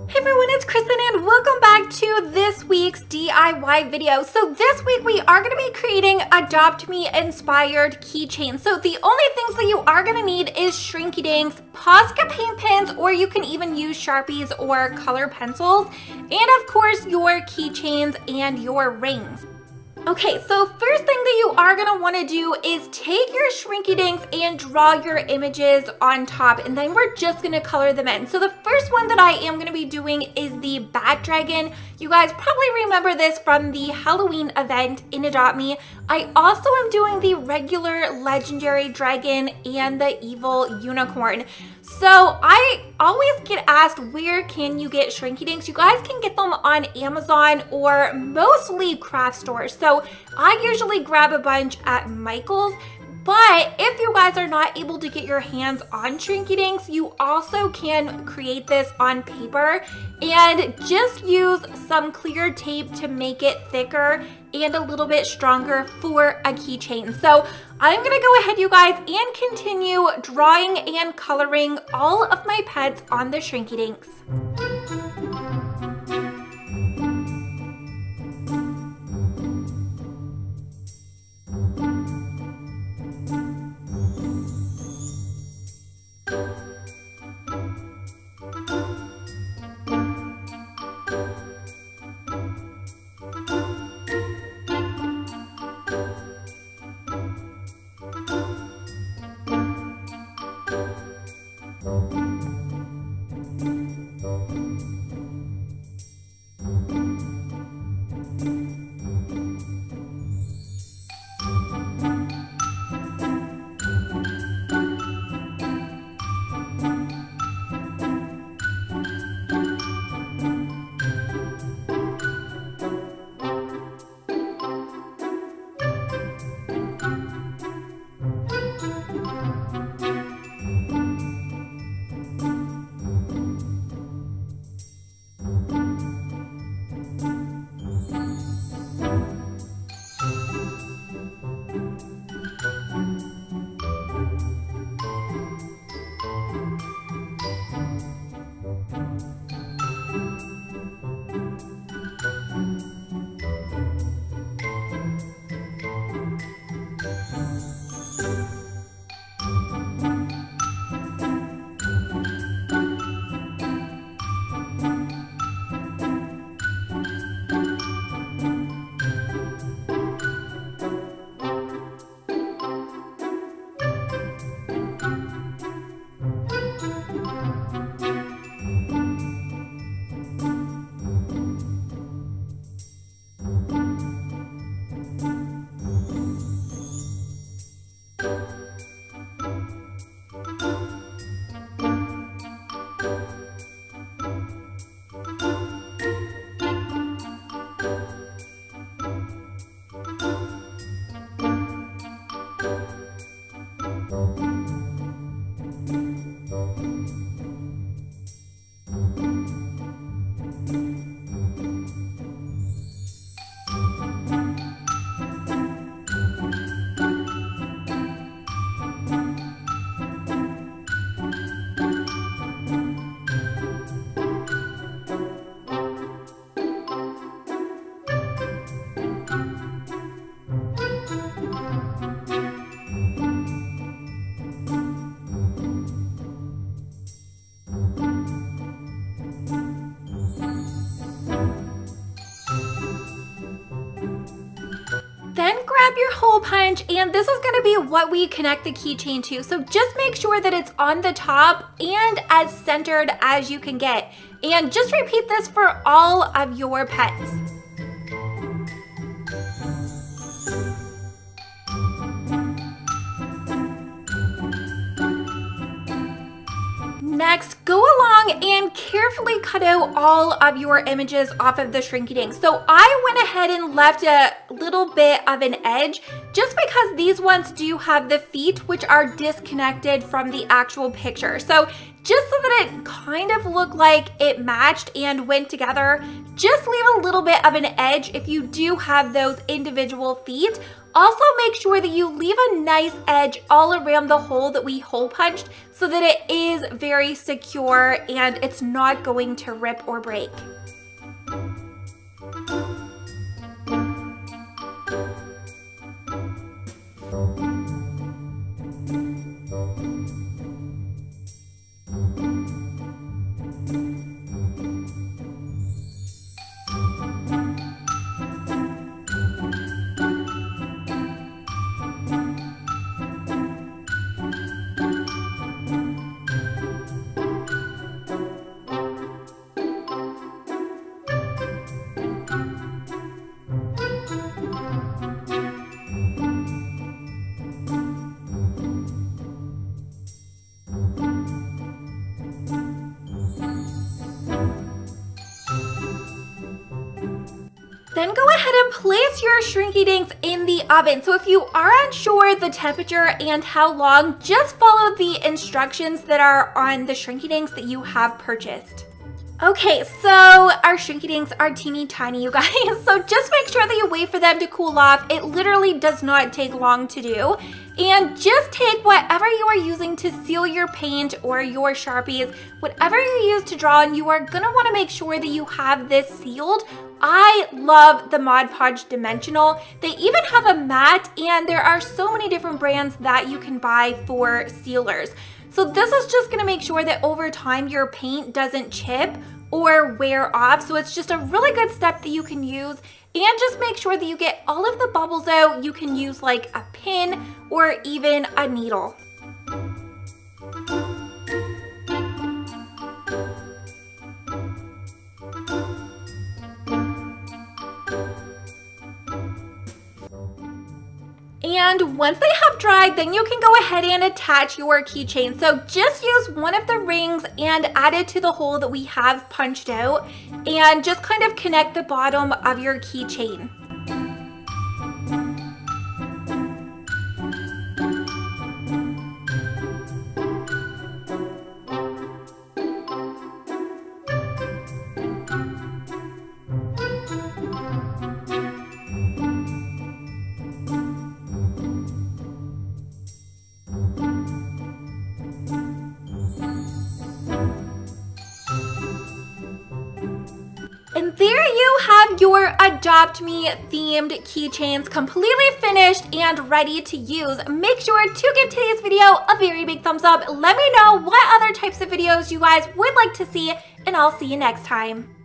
Hey everyone, it's Kristen and welcome back to this week's DIY video. So this week we are going to be creating Adopt Me inspired keychains. So the only things that you are going to need is Shrinky Dinks, Posca paint pens, or you can even use Sharpies or color pencils, and of course your keychains and your rings. Okay, so first thing that you are gonna wanna do is take your Shrinky Dinks and draw your images on top, and then we're just gonna color them in. So the first one that I am gonna be doing is the Bat Dragon. You guys probably remember this from the Halloween event in Adopt Me. I also am doing the regular legendary dragon and the evil unicorn. So I always get asked, where can you get Shrinky Dinks? You guys can get them on Amazon or mostly craft stores. So I usually grab a bunch at Michael's. But if you guys are not able to get your hands on Shrinky Dinks, you also can create this on paper and just use some clear tape to make it thicker and a little bit stronger for a keychain. So I'm gonna go ahead, you guys, and continue drawing and coloring all of my pets on the Shrinky Dinks. Then grab your hole punch, and this is gonna be what we connect the keychain to. So just make sure that it's on the top and as centered as you can get. And just repeat this for all of your pets. Next, go along and carefully cut out all of your images off of the Shrinky Dink. So I went ahead and left a little bit of an edge just because these ones do have the feet which are disconnected from the actual picture. So just so that it kind of looked like it matched and went together. Just leave a little bit of an edge if you do have those individual feet. Also make sure that you leave a nice edge all around the hole that we hole punched so that it is very secure and it's not going to rip or break. Then go ahead and place your Shrinky Dinks in the oven. So if you are unsure the temperature and how long, just follow the instructions that are on the Shrinky Dinks that you have purchased. Okay, so our Shrinky Dinks are teeny tiny, you guys, so just make sure that you wait for them to cool off. It literally does not take long to do. And just take whatever you are using to seal your paint or your Sharpies, whatever you use to draw, and you are gonna wanna make sure that you have this sealed. I love the Mod Podge Dimensional. They even have a matte, and there are so many different brands that you can buy for sealers. So this is just gonna make sure that over time your paint doesn't chip or wear off. So it's just a really good step that you can use, and just make sure that you get all of the bubbles out. You can use like a pin or even a needle. And once they have dried, then you can go ahead and attach your keychain. So just use one of the rings and add it to the hole that we have punched out, and just kind of connect the bottom of your keychain. And there you have your Adopt Me themed keychains completely finished and ready to use. Make sure to give today's video a very big thumbs up. Let me know what other types of videos you guys would like to see, and I'll see you next time.